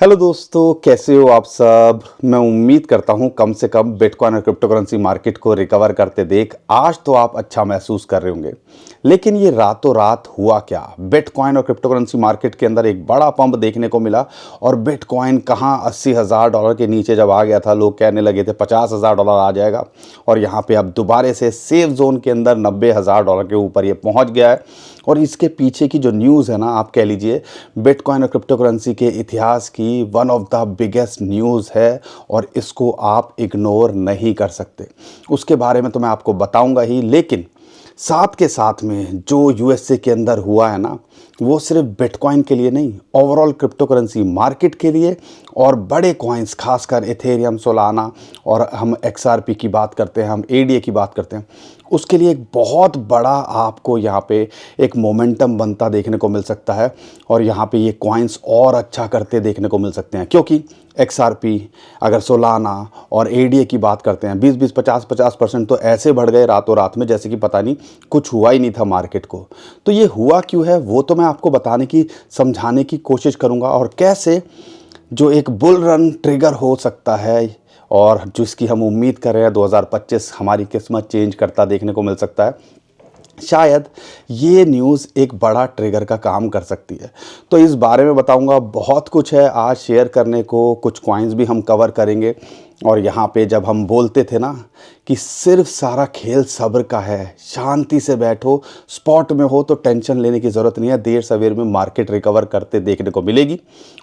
Hello दोस्तों, कैसे हो आप सब। मैं उम्मीद करता हूं कम से कम बिटकॉइन और क्रिप्टो करेंसी मार्केट को रिकवर करते देख आज तो आप अच्छा महसूस कर रहे होंगे। लेकिन ये रातों रात हुआ क्या? बिटकॉइन और क्रिप्टो करेंसी मार्केट के अंदर एक बड़ा पंप देखने को मिला और बिटकॉइन कहां $80,000 के नीचे जब आ गया था, लोग कहने लगे थे $50,000 आ जाएगा और यहाँ पे अब दोबारा से सेफ जोन के अंदर $90,000 के ऊपर ये पहुँच गया है। और इसके पीछे की जो न्यूज़ है ना, आप कह लीजिए बिटकॉइन और क्रिप्टो करेंसी के इतिहास की one of the biggest news है और इसको आप इग्नोर नहीं कर सकते। उसके बारे में तो मैं आपको बताऊंगा ही, लेकिन साथ के साथ में जो यूएसए के अंदर हुआ है ना, वो सिर्फ बिटकॉइन के लिए नहीं, ओवरऑल क्रिप्टो करेंसी मार्केट के लिए और बड़े कॉइन्स खासकर इथेरियम, सोलाना और हम एक्सआरपी की बात करते हैं, हम एडीए की बात करते हैं, उसके लिए एक बहुत बड़ा आपको यहाँ पे एक मोमेंटम बनता देखने को मिल सकता है। और यहाँ पे ये कॉइन्स और अच्छा करते देखने को मिल सकते हैं, क्योंकि एक्सआरपी, अगर सोलाना और एडीए की बात करते हैं, 20-20, 50-50% तो ऐसे बढ़ गए रातों रात में जैसे कि पता नहीं कुछ हुआ ही नहीं था मार्केट को। तो ये हुआ क्यों है वो तो मैं आपको बताने की, समझाने की कोशिश करूँगा, और कैसे जो एक बुल रन ट्रिगर हो सकता है और जिसकी हम उम्मीद कर रहे हैं 2025 हमारी किस्मत चेंज करता देखने को मिल सकता है। शायद ये न्यूज़ एक बड़ा ट्रिगर का काम कर सकती है। तो इस बारे में बताऊंगा, बहुत कुछ है आज शेयर करने को, कुछ कॉइन्स भी हम कवर करेंगे। और यहाँ पे जब हम बोलते थे ना कि सिर्फ सारा खेल सब्र का है, शांति से बैठो, स्पॉट में हो तो टेंशन लेने की ज़रूरत नहीं है, देर सवेर में मार्केट रिकवर करते देखने को मिलेगी।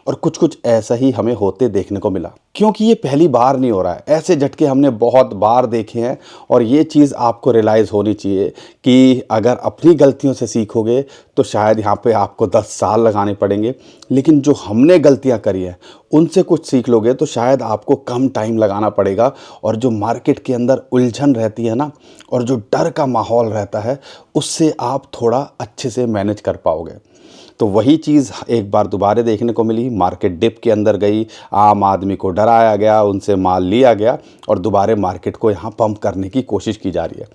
और कुछ कुछ ऐसा ही हमें होते देखने को मिला, क्योंकि ये पहली बार नहीं हो रहा है। ऐसे झटके हमने बहुत बार देखे हैं और ये चीज़ आपको रियलाइज़ होनी चाहिए कि अगर अपनी गलतियों से सीखोगे तो शायद यहाँ पे आपको 10 साल लगाने पड़ेंगे, लेकिन जो हमने गलतियाँ करी हैं उनसे कुछ सीख लोगे तो शायद आपको कम टाइम लगाना पड़ेगा। और जो मार्केट के अंदर उलझन रहती है ना, और जो डर का माहौल रहता है, उससे आप थोड़ा अच्छे से मैनेज कर पाओगे। तो वही चीज़ एक बार दोबारा देखने को मिली। मार्केट डिप के अंदर गई, आम आदमी को डराया गया, उनसे माल लिया गया और दोबारा मार्केट को यहाँ पंप करने की कोशिश की जा रही है।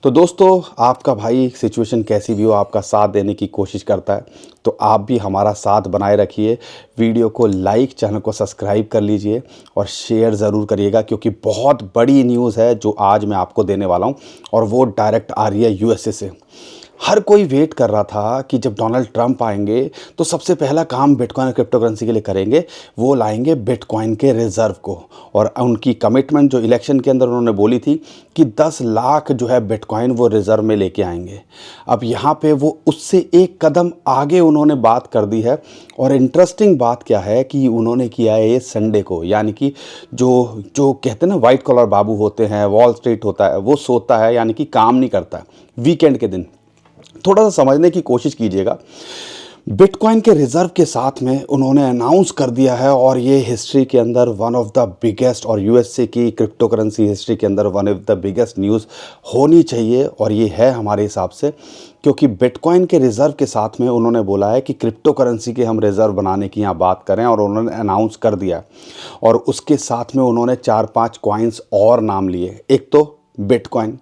तो दोस्तों, आपका भाई सिचुएशन कैसी भी हो आपका साथ देने की कोशिश करता है, तो आप भी हमारा साथ बनाए रखिए। वीडियो को लाइक, चैनल को सब्सक्राइब कर लीजिए और शेयर ज़रूर करिएगा, क्योंकि बहुत बड़ी न्यूज़ है जो आज मैं आपको देने वाला हूँ और वो डायरेक्ट आ रही है यूएसए से। हर कोई वेट कर रहा था कि जब डोनाल्ड ट्रंप आएंगे तो सबसे पहला काम बिटकॉइन और क्रिप्टो करेंसी के लिए करेंगे, वो लाएंगे बिटकॉइन के रिज़र्व को। और उनकी कमिटमेंट जो इलेक्शन के अंदर उन्होंने बोली थी कि 10 लाख जो है बिटकॉइन वो रिज़र्व में लेके आएंगे। अब यहाँ पे वो उससे एक कदम आगे उन्होंने बात कर दी है। और इंटरेस्टिंग बात क्या है कि उन्होंने किया है ये संडे को, यानी कि जो जो कहते हैं ना वाइट कॉलर बाबू होते हैं, वॉल स्ट्रीट होता है, वो सोता है, यानी कि काम नहीं करता है वीकेंड के दिन। थोड़ा सा समझने की कोशिश कीजिएगा। बिटकॉइन के रिज़र्व के साथ में उन्होंने अनाउंस कर दिया है, और ये हिस्ट्री के अंदर वन ऑफ द बिगेस्ट, और यूएसए की क्रिप्टो करेंसी हिस्ट्री के अंदर one of the biggest news होनी चाहिए। और ये है हमारे हिसाब से, क्योंकि बिटकॉइन के रिज़र्व के साथ में उन्होंने बोला है कि क्रिप्टो करेंसी के हम रिज़र्व बनाने की यहाँ बात करें, और उन्होंने अनाउंस कर दिया। और उसके साथ में उन्होंने 4-5 कॉइन्स और नाम लिए। एक तो बिटकॉइन,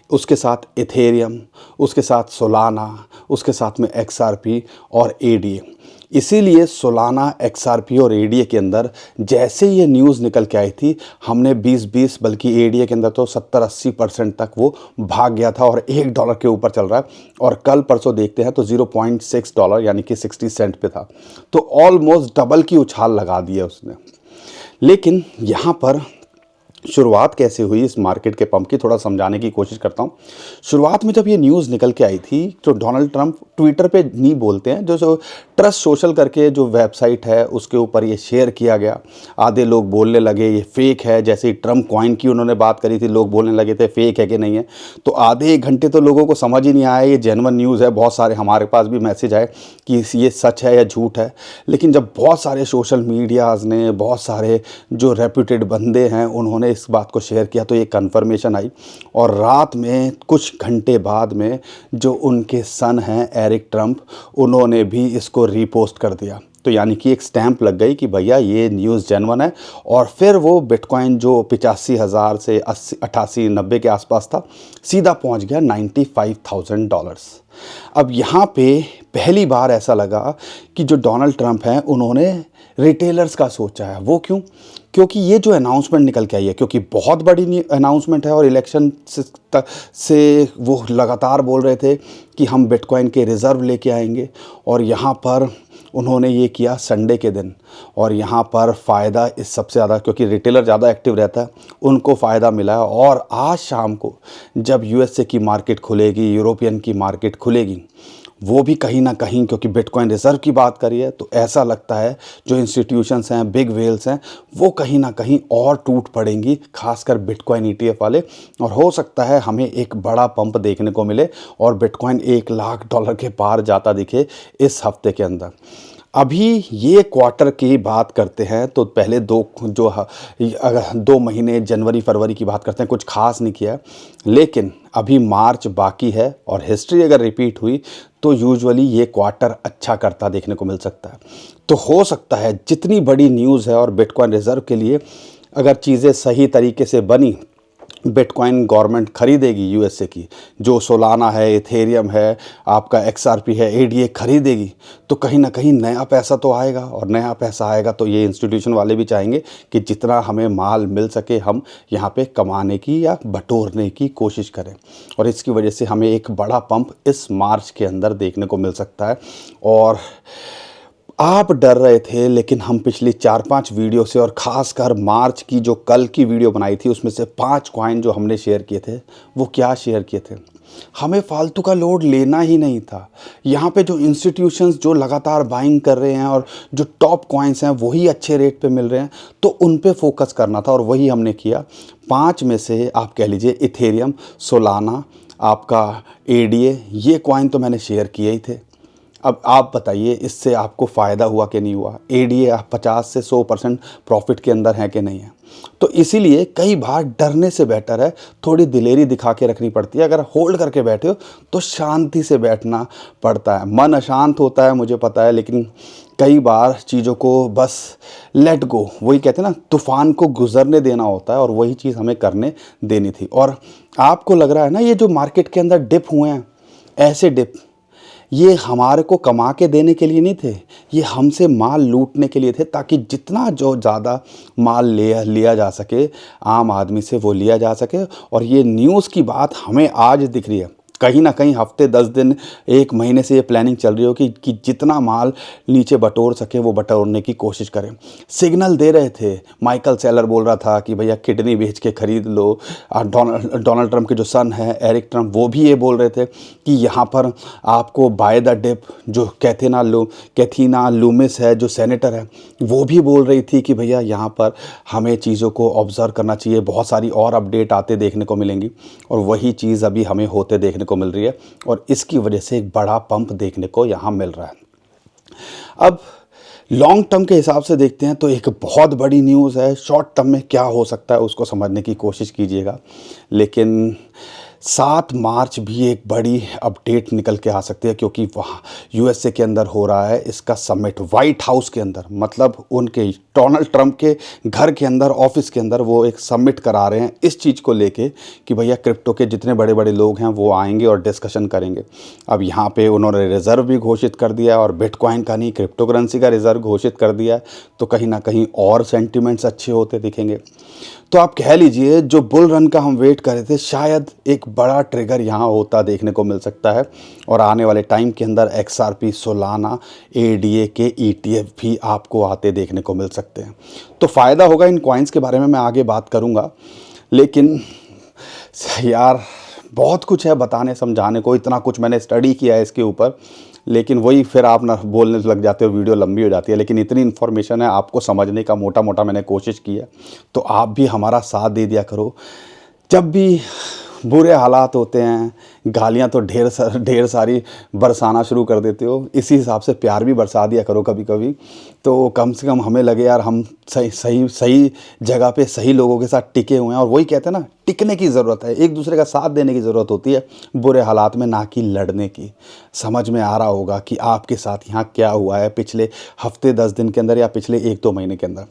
उसके साथ इथेरियम, उसके साथ सोलाना, उसके साथ में एक्सआरपी और एडीए। इसीलिए सोलाना, एक्सआरपी और एडीए के अंदर जैसे ये न्यूज़ निकल के आई थी, हमने 20-20 बल्कि एडीए के अंदर तो 70-80% तक वो भाग गया था और $1 के ऊपर चल रहा है। और कल परसों देखते हैं तो $0.6 यानी कि 60 सेंट पे था। तो ऑलमोस्ट डबल की उछाल लगा दी है उसने। लेकिन यहाँ पर शुरुआत कैसे हुई इस मार्केट के पंप की, थोड़ा समझाने की कोशिश करता हूँ। शुरुआत में जब ये न्यूज़ निकल के आई थी तो डोनाल्ड ट्रंप ट्विटर पे नहीं बोलते हैं, जो ट्रस्ट सोशल करके जो वेबसाइट है उसके ऊपर ये शेयर किया गया। आधे लोग बोलने लगे ये फेक है, जैसे ही ट्रंप कॉइन की उन्होंने बात करी थी लोग बोलने लगे थे फेक है कि नहीं है। तो आधे एक घंटे तो लोगों को समझ ही नहीं आया ये जेन्युइन न्यूज़ है। बहुत सारे हमारे पास भी मैसेज आए कि ये सच है या झूठ है। लेकिन जब बहुत सारे सोशल मीडियाज़ ने, बहुत सारे जो रेप्यूटेड बंदे हैं, उन्होंने इस बात को शेयर किया तो ये कंफर्मेशन आई। और रात में कुछ घंटे बाद में जो उनके सन हैं एरिक ट्रंप, उन्होंने भी इसको रीपोस्ट कर दिया। तो यानी कि एक स्टैंप लग गई कि भैया ये न्यूज़ जेन्युइन है। और फिर वो बिटकॉइन जो 85,000 से 88-90 के आसपास था, सीधा पहुंच गया $95,000। अब यहाँ पे पहली बार ऐसा लगा कि जो डोनाल्ड ट्रंप हैं उन्होंने रिटेलर्स का सोचा है। वो क्यों? क्योंकि ये जो अनाउंसमेंट निकल के आई है, क्योंकि बहुत बड़ी अनाउंसमेंट है और इलेक्शन से वो लगातार बोल रहे थे कि हम बिटकॉइन के रिज़र्व लेके आएंगे, और यहाँ पर उन्होंने ये किया संडे के दिन। और यहाँ पर फ़ायदा इस सबसे ज़्यादा, क्योंकि रिटेलर ज़्यादा एक्टिव रहता है, उनको फ़ायदा मिला है। और आज शाम को जब यूएसए की मार्केट खुलेगी, यूरोपियन की मार्केट खुलेगी, वो भी कहीं ना कहीं, क्योंकि बिटकॉइन रिज़र्व की बात करी है, तो ऐसा लगता है जो इंस्टीट्यूशंस हैं, बिग वेल्स हैं, वो कहीं ना कहीं और टूट पड़ेंगी, खासकर बिटकॉइन ईटीएफ वाले। और हो सकता है हमें एक बड़ा पंप देखने को मिले और बिटकॉइन $1,00,000 के पार जाता दिखे इस हफ्ते के अंदर। अभी ये क्वार्टर की बात करते हैं तो पहले अगर 2 महीने जनवरी फरवरी की बात करते हैं, कुछ खास नहीं किया है, लेकिन अभी मार्च बाकी है। और हिस्ट्री अगर रिपीट हुई तो यूजुअली ये क्वार्टर अच्छा करता देखने को मिल सकता है। तो हो सकता है जितनी बड़ी न्यूज़ है और बिटकॉइन रिज़र्व के लिए अगर चीज़ें सही तरीके से बनी, बिटकॉइन गवर्नमेंट खरीदेगी यूएसए की, जो सोलाना है, इथेरियम है, आपका एक्सआरपी है, एडीए खरीदेगी, तो कहीं ना कहीं नया पैसा तो आएगा। और नया पैसा आएगा तो ये इंस्टीट्यूशन वाले भी चाहेंगे कि जितना हमें माल मिल सके हम यहाँ पे कमाने की या बटोरने की कोशिश करें। और इसकी वजह से हमें एक बड़ा पंप इस मार्च के अंदर देखने को मिल सकता है। और आप डर रहे थे, लेकिन हम पिछली 4-5 वीडियो से, और ख़ासकर मार्च की जो कल की वीडियो बनाई थी, उसमें से 5 कॉइन जो हमने शेयर किए थे, वो क्या शेयर किए थे? हमें फालतू का लोड लेना ही नहीं था। यहाँ पे जो इंस्टीट्यूशंस जो लगातार बाइंग कर रहे हैं और जो टॉप कॉइन्स हैं वही अच्छे रेट पे मिल रहे हैं, तो उन पे फोकस करना था, और वही हमने किया। 5 में से आप कह लीजिए इथेरियम, सोलाना, आपका एडीए, ये कॉइन तो मैंने शेयर किए ही थे। अब आप बताइए इससे आपको फ़ायदा हुआ कि नहीं हुआ? एडीए 50 से 100% प्रॉफिट के अंदर है कि नहीं है? तो इसीलिए कई बार डरने से बेटर है थोड़ी दिलेरी दिखा के रखनी पड़ती है। अगर होल्ड करके बैठे हो तो शांति से बैठना पड़ता है। मन अशांत होता है, मुझे पता है, लेकिन कई बार चीज़ों को बस लेट गो, वही कहते हैं ना, तूफ़ान को गुजरने देना होता है, और वही चीज़ हमें करने देनी थी। और आपको लग रहा है ना, ये जो मार्केट के अंदर डिप हुए हैं, ऐसे डिप, ये हमारे को कमा के देने के लिए नहीं थे, ये हमसे माल लूटने के लिए थे, ताकि जितना जो ज़्यादा माल लिया जा सके आम आदमी से, वो लिया जा सके। और ये न्यूज़ की बात हमें आज दिख रही है, कहीं ना कहीं हफ्ते 10 दिन 1 महीने से ये प्लानिंग चल रही हो कि जितना माल नीचे बटोर सके वो बटोरने की कोशिश करें। सिग्नल दे रहे थे, माइकल सेलर बोल रहा था कि भैया किडनी बेच के ख़रीद लो। डोनाल्ड ट्रंप के जो सन है एरिक ट्रंप, वो भी ये बोल रहे थे कि यहाँ पर आपको बाय द डिप, जो कैथिना लूमिस है जो सेनेटर है, वो भी बोल रही थी कि भैया यहाँ पर हमें चीज़ों को ऑब्ज़र्व करना चाहिए, बहुत सारी और अपडेट आते देखने को मिलेंगी। और वही चीज़ अभी हमें होते देखने को मिल रही है, और इसकी वजह से एक बड़ा पंप देखने को यहाँ मिल रहा है। अब लॉन्ग टर्म के हिसाब से देखते हैं तो एक बहुत बड़ी न्यूज़ है। शॉर्ट टर्म में क्या हो सकता है उसको समझने की कोशिश कीजिएगा, लेकिन 7 मार्च भी एक बड़ी अपडेट निकल के आ सकती है, क्योंकि वहाँ यूएसए के अंदर हो रहा है इसका समिट, वाइट हाउस के अंदर, मतलब उनके डोनाल्ड ट्रंप के घर के अंदर, ऑफिस के अंदर वो एक समिट करा रहे हैं इस चीज़ को लेके कि भैया क्रिप्टो के जितने बड़े बड़े लोग हैं वो आएंगे और डिस्कशन करेंगे। अब यहाँ पे उन्होंने रिज़र्व भी घोषित कर दिया है, और बिटकॉइन का नहीं, क्रिप्टो करेंसी का रिज़र्व घोषित कर दिया है, तो कहीं ना कहीं और सेंटिमेंट्स अच्छे होते दिखेंगे। तो आप कह लीजिए जो बुल रन का हम वेट कर रहे थे, शायद एक बड़ा ट्रिगर यहाँ होता देखने को मिल सकता है। और आने वाले टाइम के अंदर एक्सआरपी, सोलाना, एडीए के ईटीएफ भी आपको आते देखने को मिल सकते हैं। तो फ़ायदा होगा इन कॉइन्स के बारे में मैं आगे बात करूँगा, लेकिन यार बहुत कुछ है बताने समझाने को, इतना कुछ मैंने स्टडी किया है इसके ऊपर, लेकिन वही फिर आप ना बोलने लग जाते हो, वीडियो लंबी हो जाती है। लेकिन इतनी इन्फॉर्मेशन है, आपको समझने का मोटा मोटा मैंने कोशिश की है, तो आप भी हमारा साथ दे दिया करो। जब भी बुरे हालात होते हैं, गालियाँ तो ढेर सारी बरसाना शुरू कर देते हो, इसी हिसाब से प्यार भी बरसा दिया करो कभी कभी, तो कम से कम हमें लगे यार हम सही जगह पे सही लोगों के साथ टिके हुए हैं। और वही कहते हैं ना, टिकने की ज़रूरत है, एक दूसरे का साथ देने की ज़रूरत होती है बुरे हालात में, ना कि लड़ने की। समझ में आ रहा होगा कि आपके साथ यहाँ क्या हुआ है पिछले हफ्ते 10 दिन के अंदर या पिछले 1-2 महीने के अंदर,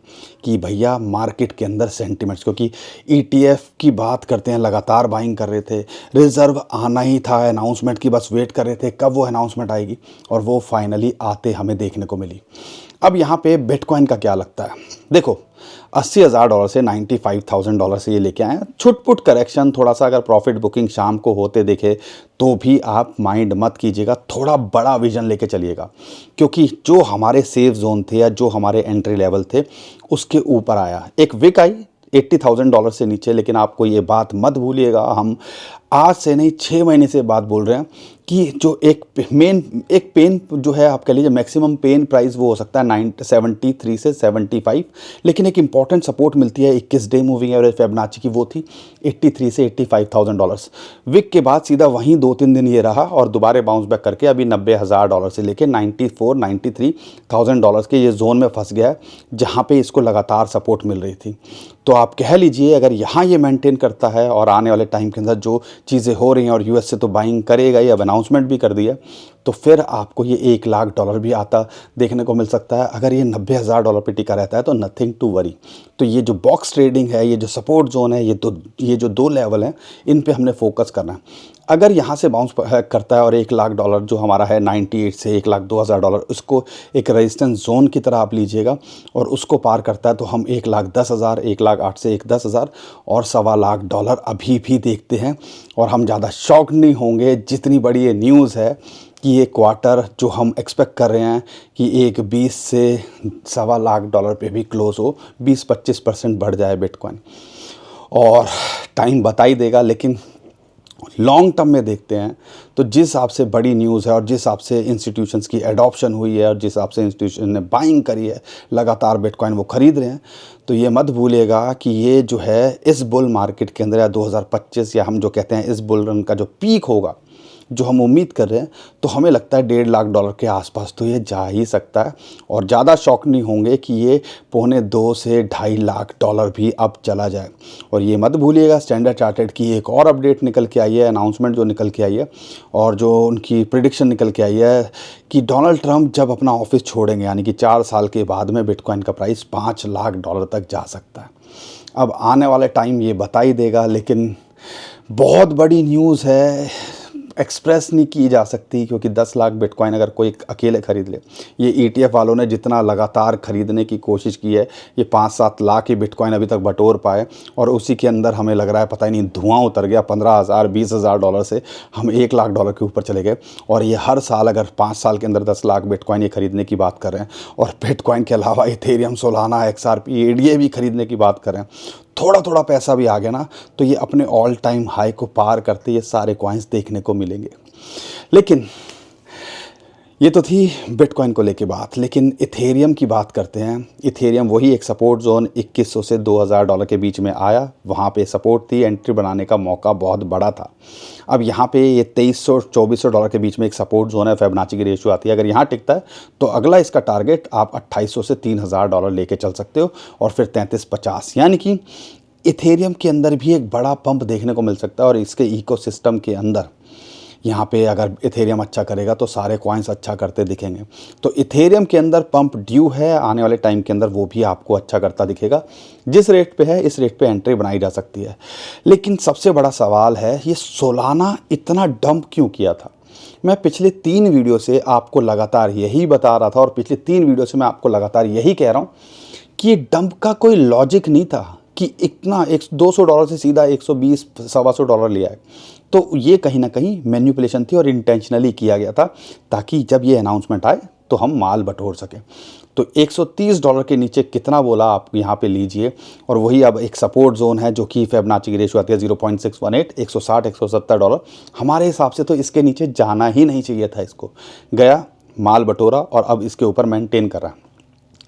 कि भैया मार्केट के अंदर सेंटिमेंट्स, क्योंकि ETF की बात करते हैं, लगातार बाइंग कर रहे थे, रिज़र्व आना ही था, अनाउंसमेंट की बस वेट कर रहे थे कब वो अनाउंसमेंट आएगी, और वो फाइनली आते हमें देखने को मिली। अब यहाँ पे बिटकॉइन का क्या लगता है, देखो $80,000 से $95,000 से ये लेके आए हैं। छुटपुट करेक्शन, थोड़ा सा अगर प्रॉफिट बुकिंग शाम को होते देखे तो भी आप माइंड मत कीजिएगा, थोड़ा बड़ा विजन लेके चलिएगा, क्योंकि जो हमारे सेफ जोन थे या जो हमारे एंट्री लेवल थे उसके ऊपर आया। एक विक आई $80,000 से नीचे, लेकिन आपको ये बात मत भूलिएगा, हम आज से नहीं 6 महीने से बात बोल रहे हैं कि जो एक पेन जो है आप कह लीजिए मैक्सिमम पेन प्राइस वो हो सकता है 73 से 75, लेकिन एक इंपॉर्टेंट सपोर्ट मिलती है 21 डे मूविंग एवरेज फिबोनाची की, वो थी 83 से $85,000। विक के बाद सीधा वहीं 2-3 दिन ये रहा और दोबारा बाउंस बैक करके अभी $90,000 से लेके $93,000 के ये जोन में फंस गया है, जहाँ पे इसको लगातार सपोर्ट मिल रही थी। तो आप कह लीजिए अगर यहाँ ये मेंटेन करता है और आने वाले टाइम के अंदर जो चीज़ें हो रही हैं, और US से तो बाइंग करेगा ही, अब अनाउंसमेंट भी कर दिया, तो फिर आपको ये $1 लाख भी आता देखने को मिल सकता है। अगर ये $90,000 पे टिका रहता है तो नथिंग टू वरी। तो ये जो बॉक्स ट्रेडिंग है, ये जो सपोर्ट जोन है, ये जो 2 लेवल हैं, इन पे हमने फोकस करना है। अगर यहाँ से बाउंस करता है और $1 लाख जो हमारा है 98 से $1,02,000, उसको एक रेजिस्टेंस जोन की तरह आप लीजिएगा, और उसको पार करता है तो हम $1,10,000, $1,08,000 से $1,10,000 और $1,25,000 अभी भी देखते हैं। और हम ज़्यादा शॉक नहीं होंगे, जितनी बड़ी ये न्यूज़ है कि ये क्वार्टर जो हम एक्सपेक्ट कर रहे हैं कि एक 20 से $1,25,000 पे भी क्लोज़ हो, 20-25% बढ़ जाए बिटकॉइन, और टाइम बता ही देगा। लेकिन लॉन्ग टर्म में देखते हैं तो जिस हिसाब से बड़ी न्यूज़ है और जिस हिसाब से इंस्टीट्यूशंस की एडॉप्शन हुई है और जिस हिसाब से इंस्टीट्यूशन ने बाइंग करी है, लगातार बिटकॉइन वो ख़रीद रहे हैं, तो ये मत भूलिएगा कि ये जो है इस बुल मार्केट के अंदर या 2025, या हम जो कहते हैं इस बुल रन का जो पीक होगा, जो हम उम्मीद कर रहे हैं, तो हमें लगता है $1.5 लाख के आसपास तो ये जा ही सकता है। और ज़्यादा शॉक नहीं होंगे कि ये $2.25 से $2.5 लाख भी अब चला जाए। और ये मत भूलिएगा स्टैंडर्ड चार्टर्ड की एक और अपडेट निकल के आई है, अनाउंसमेंट जो निकल के आई है, और जो उनकी प्रिडिक्शन निकल के आई है कि डोनाल्ड ट्रंप जब अपना ऑफिस छोड़ेंगे, यानी कि 4 साल के बाद में बिटकॉइन का प्राइस $5 लाख तक जा सकता है। अब आने वाले टाइम ये बता ही देगा, लेकिन बहुत बड़ी न्यूज़ है, एक्सप्रेस नहीं की जा सकती, क्योंकि 10 लाख बिटकॉइन अगर कोई अकेले ख़रीद ले, ये ETF वालों ने जितना लगातार ख़रीदने की कोशिश की है, ये 5-7 लाख ही बिटकॉइन अभी तक बटोर पाए, और उसी के अंदर हमें लग रहा है पता ही नहीं धुआं उतर गया। $15,000 $20,000 से हम $1 लाख के ऊपर चले गए, और ये हर साल अगर 5 साल के अंदर 10 लाख बिटकॉइन ये ख़रीदने की बात कर रहे हैं, और बिटकॉइन के अलावा इथेरियम, सोलाना, XRP, ADA भी ख़रीदने की बात कर रहे हैं, थोड़ा थोड़ा पैसा भी आ गया ना, तो ये अपने ऑल टाइम हाई को पार करते ये सारे कॉइन्स देखने को मिलेंगे। लेकिन ये तो थी बिटकॉइन को लेके बात, लेकिन इथेरियम की बात करते हैं। इथेरियम वही एक सपोर्ट जोन 2100 से $2,000 के बीच में आया, वहाँ पे सपोर्ट थी, एंट्री बनाने का मौका बहुत बड़ा था। अब यहाँ पे ये $2,300-$2,400 के बीच में एक सपोर्ट जोन है, फिबोनाची की रेशियो आती है, अगर यहाँ टिकता है तो अगला इसका टारगेट आप $2,800 से $3,000 लेके चल सकते हो, और फिर 3350, यानी कि इथेरियम के अंदर भी एक बड़ा पंप देखने को मिल सकता है। और इसके इकोसिस्टम के अंदर यहाँ पे अगर इथेरियम अच्छा करेगा तो सारे कॉइन्स अच्छा करते दिखेंगे। तो इथेरियम के अंदर पंप ड्यू है, आने वाले टाइम के अंदर वो भी आपको अच्छा करता दिखेगा। जिस रेट पे है इस रेट पे एंट्री बनाई जा सकती है। लेकिन सबसे बड़ा सवाल है, ये सोलाना इतना डंप क्यों किया था? मैं पिछले 3 वीडियो से आपको लगातार यही बता रहा था, और पिछले 3 वीडियो से मैं आपको लगातार यही कह रहा हूँ कि ये डंप का कोई लॉजिक नहीं था कि इतना $200 से सीधा $120-$125 लिया है। तो ये कहीं ना कहीं मैनिपुलेशन थी और इंटेंशनली किया गया था, ताकि जब ये अनाउंसमेंट आए तो हम माल बटोर सकें। तो $130 के नीचे कितना बोला आप यहाँ पे लीजिए, और वही अब एक सपोर्ट जोन है जो कि फिबोनाची की रेशियो आती है 0.618, $160-$170। हमारे हिसाब से तो इसके नीचे जाना ही नहीं चाहिए था, इसको गया, माल बटोरा, और अब इसके ऊपर मेंटेन कर रहा है।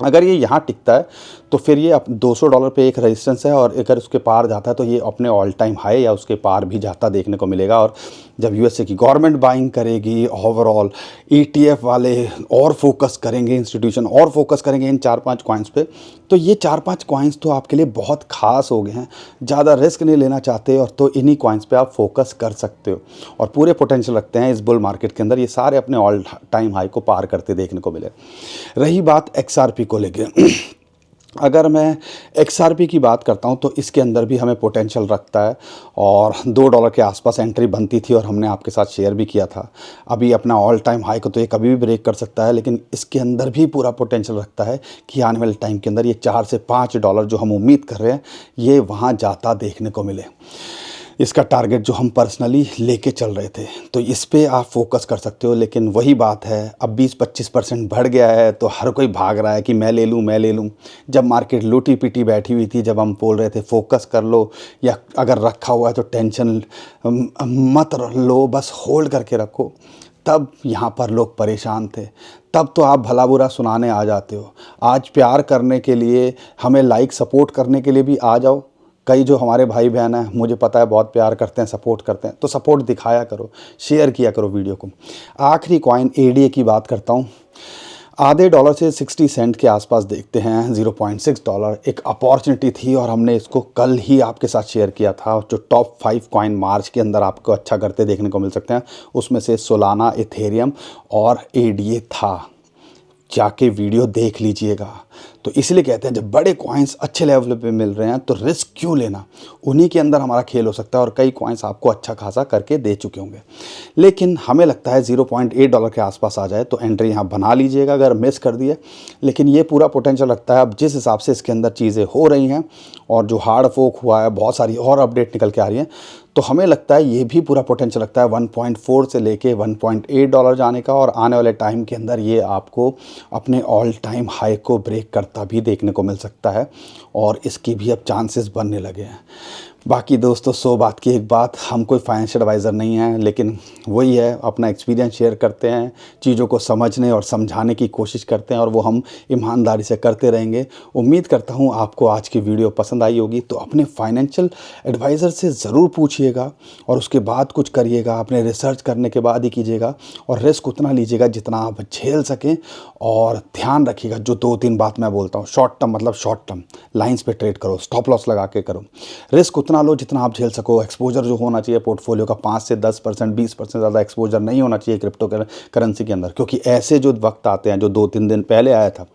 अगर ये यहाँ टिकता है तो फिर ये $200 पे एक रेजिस्टेंस है, और अगर उसके पार जाता है तो ये अपने ऑल टाइम हाई या उसके पार भी जाता देखने को मिलेगा। और जब यूएसए की गवर्नमेंट बाइंग करेगी, ओवरऑल ईटीएफ वाले और फोकस करेंगे, इंस्टीट्यूशन और फोकस करेंगे इन 4-5 कॉइन्स पे, तो ये 4-5 कॉइन्स तो आपके लिए बहुत खास हो गए हैं। ज़्यादा रिस्क नहीं लेना चाहते और तो इन्हीं कॉइन्स पे आप फोकस कर सकते हो और पूरे पोटेंशियल रखते हैं इस बुल मार्केट के अंदर ये सारे अपने ऑल टाइम हाई को पार करते देखने को मिले। रही बात एक्सआरपी को लेके, अगर मैं एक्सआरपी की बात करता हूं तो इसके अंदर भी हमें पोटेंशियल रखता है और $2 के आसपास एंट्री बनती थी और हमने आपके साथ शेयर भी किया था। अभी अपना ऑल टाइम हाई को तो ये कभी भी ब्रेक कर सकता है, लेकिन इसके अंदर भी पूरा पोटेंशियल रखता है कि आने वाले टाइम के अंदर ये $4 से $5 जो हम उम्मीद कर रहे हैं ये वहाँ जाता देखने को मिले। इसका टारगेट जो हम पर्सनली लेके चल रहे थे, तो इस पे आप फोकस कर सकते हो। लेकिन वही बात है, अब 20-25% बढ़ गया है तो हर कोई भाग रहा है कि मैं ले लूँ मैं ले लूँ। जब मार्केट लूटी पिटी बैठी हुई थी, जब हम बोल रहे थे फोकस कर लो, या अगर रखा हुआ है तो टेंशन मत लो, बस होल्ड करके रखो, तब यहाँ पर लोग परेशान थे। तब तो आप भला बुरा सुनाने आ जाते हो। आज प्यार करने के लिए, हमें लाइक सपोर्ट करने के लिए भी आ जाओ। कई जो हमारे भाई बहन हैं, मुझे पता है बहुत प्यार करते हैं, सपोर्ट करते हैं, तो सपोर्ट दिखाया करो, शेयर किया करो वीडियो को। आखिरी कॉइन एडीए की बात करता हूँ। आधे डॉलर से 60 सेंट के आसपास देखते हैं, $0.6 एक अपॉर्चुनिटी थी और हमने इसको कल ही आपके साथ शेयर किया था। जो टॉप 5 कॉइन मार्च के अंदर आपको अच्छा करते देखने को मिल सकते हैं, उसमें से सोलाना, इथेरियम और एडीए था। जाके वीडियो देख लीजिएगा। तो इसलिए कहते हैं जब बड़े कॉइन्स अच्छे लेवल पे मिल रहे हैं तो रिस्क क्यों लेना, उन्हीं के अंदर हमारा खेल हो सकता है। और कई कॉइन्स आपको अच्छा खासा करके दे चुके होंगे, लेकिन हमें लगता है $0.8 के आसपास आ जाए तो एंट्री यहाँ बना लीजिएगा अगर मिस कर दिए। लेकिन ये पूरा पोटेंशियल लगता है। अब जिस हिसाब से इसके अंदर चीज़ें हो रही हैं और जो हार्ड फोक हुआ है, बहुत सारी और अपडेट निकल के आ रही हैं, तो हमें लगता है ये भी पूरा पोटेंशियल लगता है 1.4 से लेके $1.8 जाने का। और आने वाले टाइम के अंदर ये आपको अपने ऑल टाइम हाई को ब्रेक करता भी देखने को मिल सकता है और इसकी भी अब चांसेस बनने लगे हैं। बाकी दोस्तों, 100 बात की एक बात, हम कोई फाइनेंशियल एडवाइज़र नहीं हैं, लेकिन वही है, अपना एक्सपीरियंस शेयर करते हैं, चीज़ों को समझने और समझाने की कोशिश करते हैं और वो हम ईमानदारी से करते रहेंगे। उम्मीद करता हूँ आपको आज की वीडियो पसंद आई होगी। तो अपने फाइनेंशियल एडवाइज़र से ज़रूर पूछिएगा और उसके बाद कुछ करिएगा। अपने रिसर्च करने के बाद ही कीजिएगा और रिस्क उतना लीजिएगा जितना आप झेल सकें। और ध्यान रखिएगा जो 2-3 बात मैं बोलता हूँ, शॉर्ट टर्म मतलब शॉर्ट टर्म लाइंस पे ट्रेड करो, स्टॉप लॉस लगा के करो, रिस्क उतना लो जितना आप झेल सको। एक्सपोजर जो होना चाहिए पोर्टफोलियो का 5 से 10%, 20% ज़्यादा एक्सपोजर नहीं होना चाहिए क्रिप्टो करेंसी के अंदर, क्योंकि ऐसे जो वक्त आते हैं, जो 2-3 दिन पहले आया था,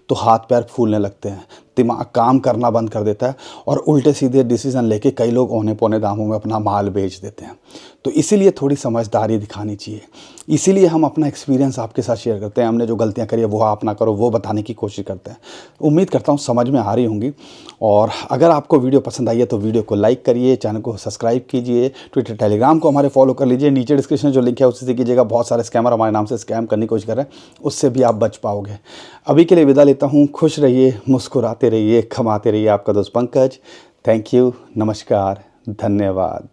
तो हाथ पैर फूलने लगते हैं, दिमाग काम करना बंद कर देता है और उल्टे सीधे डिसीजन लेके कई लोग औने पौने दामों में अपना माल बेच देते हैं। तो इसीलिए थोड़ी समझदारी दिखानी चाहिए। इसीलिए हम अपना एक्सपीरियंस आपके साथ शेयर करते हैं। हमने जो गलतियां करी है वो आप ना करो, वो बताने की कोशिश करते हैं। उम्मीद करता हूँ समझ में आ रही होंगी। और अगर आपको वीडियो पसंद आई है तो वीडियो को लाइक करिए, चैनल को सब्सक्राइब कीजिए, ट्विटर टेलीग्राम को हमारे फॉलो कर लीजिए। नीचे डिस्क्रिप्शन जो लिंक है उससे कीजिएगा। बहुत सारे स्कैमर हमारे नाम से स्कैम करने की कोशिश कर रहे हैं, उससे भी आप बच पाओगे। अभी के लिए विदा लेता हूँ। खुश रहिए, मुस्कुराते रहिए, कमाते रहिए। आपका दोस्त पंकज। थैंक यू, नमस्कार, धन्यवाद।